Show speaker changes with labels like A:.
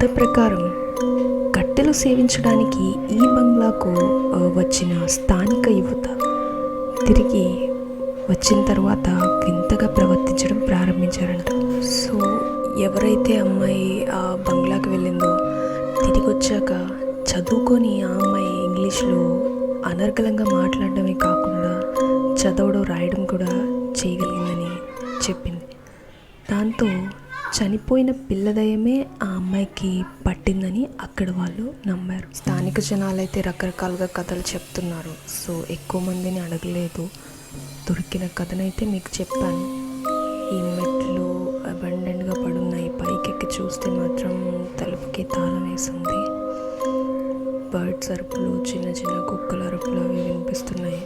A: కథ ప్రకారం కట్టెలు సేవించడానికి ఈ బంగ్లాకు వచ్చిన స్థానిక యువత తిరిగి వచ్చిన తర్వాత వింతగా ప్రవర్తించడం ప్రారంభించారంట. సో ఎవరైతే అమ్మాయి ఆ బంగ్లాకి వెళ్ళిందో తిరిగి వచ్చాక చదువుకొని ఆ అమ్మాయి ఇంగ్లీష్లో అనర్గళంగా మాట్లాడడమే కాకుండా చదవడం రాయడం కూడా చేయగలిగిందని చెప్పింది. దాంతో చనిపోయిన పిల్లదయమే ఆ అమ్మాయికి పట్టిందని అక్కడ వాళ్ళు నమ్మారు. స్థానిక జనాలైతే రకరకాలుగా కథలు చెప్తున్నారు. సో ఎక్కువ మందిని అడగలేదు, దొరికిన కథనైతే మీకు చెప్పాను. ఈ మెట్లు అబండెంట్గా పడున్నాయి. పైకెక్కి చూస్తే మాత్రం తలుపుకి తాళం వేసింది. బర్డ్స్ అరుపులు, చిన్న చిన్న కుక్కల అరుపులు అవి వినిపిస్తున్నాయి.